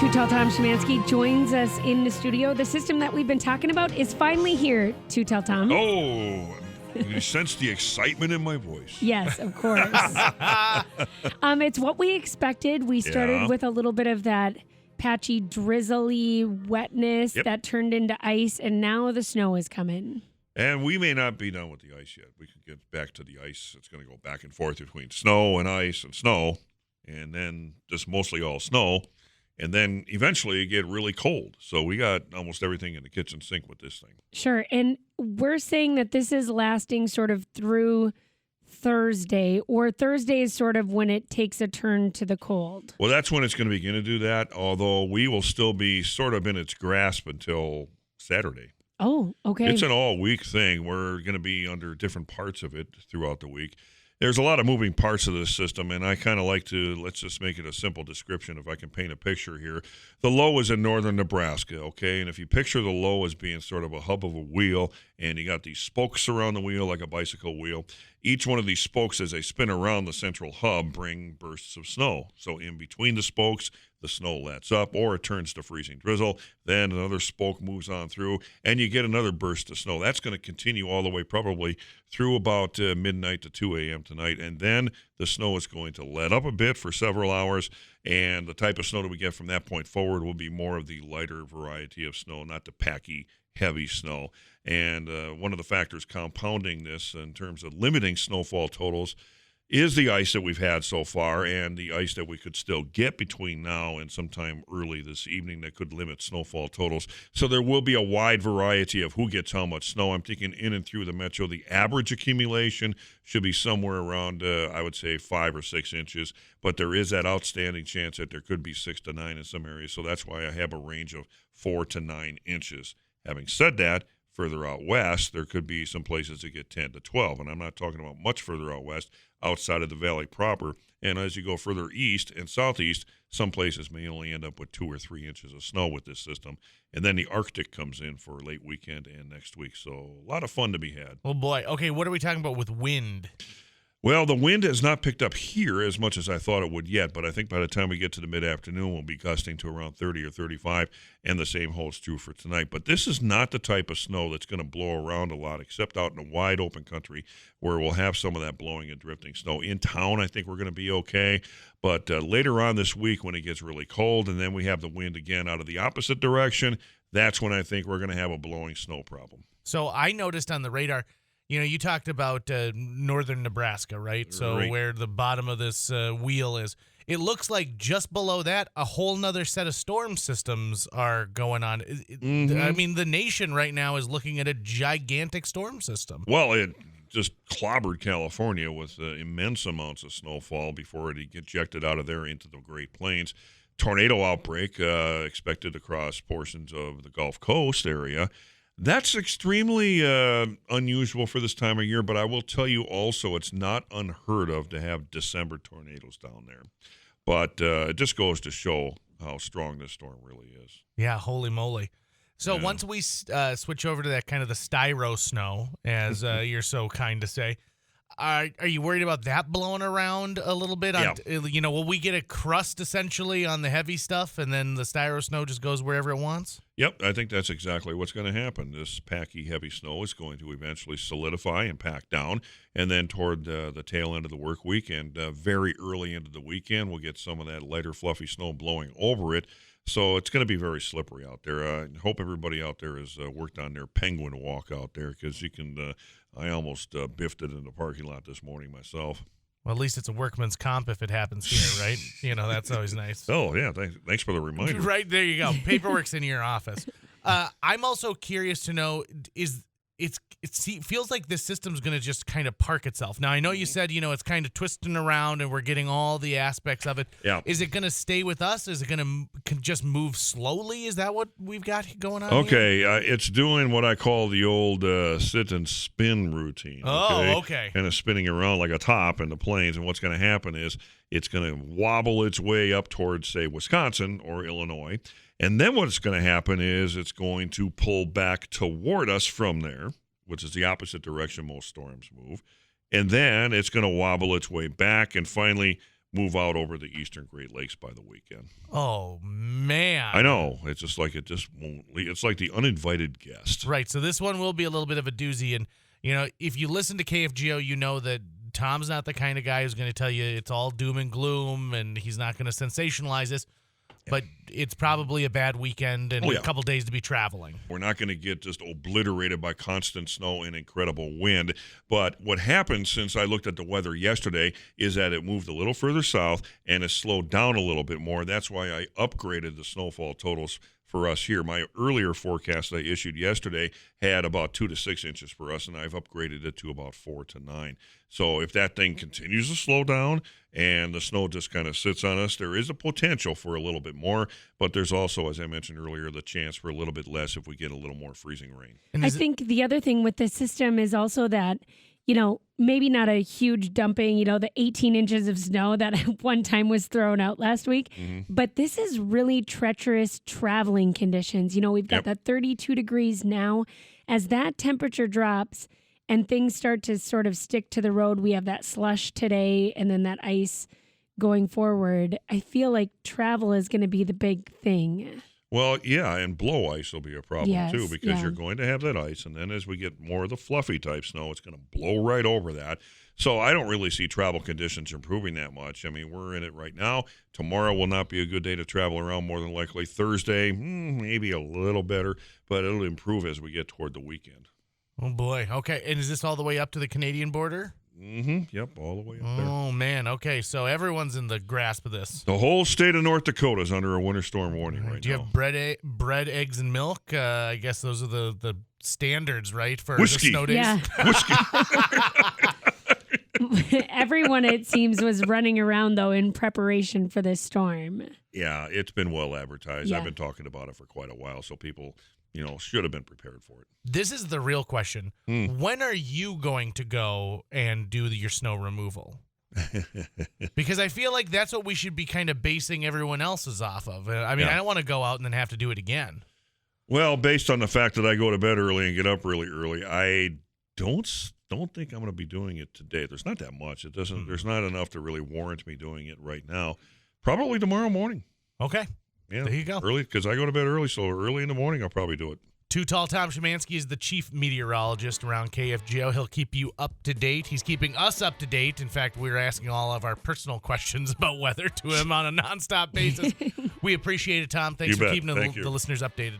Too Tall Tom Szymanski joins us in the studio. The system that we've been talking about is finally here, Too Tall Tom. Oh, you sense the excitement in my voice. Yes, of course. It's what we expected. We started with a little bit of that patchy, drizzly wetness that turned into ice, and now the snow is coming. And we may not be done with the ice yet. We can get back to the ice. It's going to go back and forth between snow and ice and snow, and then just mostly all snow. And then eventually get really cold. So we got almost everything in the kitchen sink with this thing. Sure. And we're saying that this is lasting sort of through Thursday, or Thursday is sort of when it takes a turn to the cold. Well, that's when it's going to begin to do that, although we will still be sort of in its grasp until Saturday. Oh, okay. It's an all-week thing. We're going to be under different parts of it throughout the week. There's a lot of moving parts of this system, and I kind of like to, let's just make it a simple description if I can paint a picture here. The low is in northern Nebraska, okay? And if you picture the low as being sort of a hub of a wheel, and you got these spokes around the wheel like a bicycle wheel, each one of these spokes, as they spin around the central hub, bring bursts of snow. So in between the spokes, the snow lets up, or it turns to freezing drizzle. Then another spoke moves on through, and you get another burst of snow. That's going to continue all the way probably through about midnight to 2 a.m. tonight. And then the snow is going to let up a bit for several hours, and the type of snow that we get from that point forward will be more of the lighter variety of snow, not the packy, heavy snow. And one of the factors compounding this in terms of limiting snowfall totals is the ice that we've had so far, and the ice that we could still get between now and sometime early this evening that could limit snowfall totals. So there will be a wide variety of who gets how much snow. I'm thinking in and through the metro, the average accumulation should be somewhere around, I would say, 5 or 6 inches, but there is that outstanding chance that there could be 6 to 9 in some areas, so that's why I have a range of 4 to 9 inches. Having said that, further out west, there could be some places that get 10 to 12, and I'm not talking about much further out west, outside of the valley proper. And as you go further east and southeast, some places may only end up with 2 or 3 inches of snow with this system. And then the Arctic comes in for late weekend and next week. So a lot of fun to be had. Oh, boy. Okay, what are we talking about with wind? Well, the wind has not picked up here as much as I thought it would yet, but I think by the time we get to the mid-afternoon, we'll be gusting to around 30 or 35, and the same holds true for tonight. But this is not the type of snow that's going to blow around a lot, except out in a wide open country where we'll have some of that blowing and drifting snow. In town, I think we're going to be okay, but later on this week when it gets really cold and then we have the wind again out of the opposite direction, that's when I think we're going to have a blowing snow problem. So I noticed on the radar, you talked about northern Nebraska, right? So where the bottom of this wheel is. It looks like just below that, a whole nother set of storm systems are going on. I mean, the nation right now is looking at a gigantic storm system. Well, it just clobbered California with immense amounts of snowfall before it ejected out of there into the Great Plains. Tornado outbreak expected across portions of the Gulf Coast area. That's extremely unusual for this time of year, but I will tell you also it's not unheard of to have December tornadoes down there. But it just goes to show how strong this storm really is. Yeah, holy moly. So once we switch over to that kind of the styro snow, as you're so kind to say, are you worried about that blowing around a little bit? Will we get a crust essentially on the heavy stuff, and then the styro snow just goes wherever it wants? Yep, I think that's exactly what's going to happen. This packy, heavy snow is going to eventually solidify and pack down, and then toward the tail end of the work week and very early into the weekend, we'll get some of that lighter, fluffy snow blowing over it. So it's going to be very slippery out there. I hope everybody out there has worked on their penguin walk out there, because you can. I almost biffed it in the parking lot this morning myself. Well, at least it's a workman's comp if it happens here, right? That's always nice. Oh, yeah. Thanks for the reminder. Right, there you go. Paperwork's in your office. I'm also curious to know, it feels like this system's going to just kind of park itself. Now, I know you said, it's kind of twisting around and we're getting all the aspects of it. Yeah. Is it going to stay with us? Is it going to just move slowly? Is that what we've got going on here? It's doing what I call the old sit and spin routine. Oh, okay. Kind of spinning around like a top in the plains. And what's going to happen is it's going to wobble its way up towards, say, Wisconsin or Illinois. And then what's going to happen is it's going to pull back toward us from there, which is the opposite direction most storms move. And then it's going to wobble its way back and finally move out over the eastern Great Lakes by the weekend. Oh, man. I know. It's just like it just won't. It's like the uninvited guest. Right. So this one will be a little bit of a doozy. And, if you listen to KFGO, you know that Tom's not the kind of guy who's going to tell you it's all doom and gloom and he's not going to sensationalize this. But it's probably a bad weekend and a couple days to be traveling. We're not going to get just obliterated by constant snow and incredible wind. But what happened since I looked at the weather yesterday is that it moved a little further south and has slowed down a little bit more. That's why I upgraded the snowfall totals for us here. My earlier forecast that I issued yesterday had about 2 to 6 inches for us, and I've upgraded it to about 4 to 9. So if that thing continues to slow down and the snow just kind of sits on us, there is a potential for a little bit more, but there's also, as I mentioned earlier, the chance for a little bit less if we get a little more freezing rain. I think the other thing with this system is also that, maybe not a huge dumping, the 18 inches of snow that one time was thrown out last week, but this is really treacherous traveling conditions. We've got that 32 degrees now. As that temperature drops and things start to sort of stick to the road, we have that slush today and then that ice going forward. I feel like travel is going to be the big thing. Well, yeah, and blow ice will be a problem too, because you're going to have that ice, and then as we get more of the fluffy type snow, it's going to blow right over that. So I don't really see travel conditions improving that much. I mean, we're in it right now. Tomorrow will not be a good day to travel around, more than likely. Thursday, maybe a little better, but it'll improve as we get toward the weekend. Oh, boy. Okay, and is this all the way up to the Canadian border? Yep, all the way up there. Oh, man. Okay, so everyone's in the grasp of this. The whole state of North Dakota is under a winter storm warning right now. Do you have bread, eggs, and milk? I guess those are the standards, right, for whiskey. the snow days? Yeah. Whiskey. Everyone, it seems, was running around, though, in preparation for this storm. Yeah, it's been well advertised. Yeah. I've been talking about it for quite a while, so people should have been prepared for it. This is the real question. When are you going to go and do your snow removal? Because I feel like that's what we should be kind of basing everyone else's off of. I mean, I don't want to go out and then have to do it again. Well, based on the fact that I go to bed early and get up really early, I don't think I'm going to be doing it today. There's not that much. It doesn't. There's not enough to really warrant me doing it right now. Probably tomorrow morning. Okay. Yeah, there you go. Early, because I go to bed early, so early in the morning I'll probably do it. Too Tall Tom Szymanski is the chief meteorologist around KFGO. He'll keep you up to date. He's keeping us up to date. In fact, we're asking all of our personal questions about weather to him on a nonstop basis. We appreciate it, Tom. Thanks for keeping the listeners updated.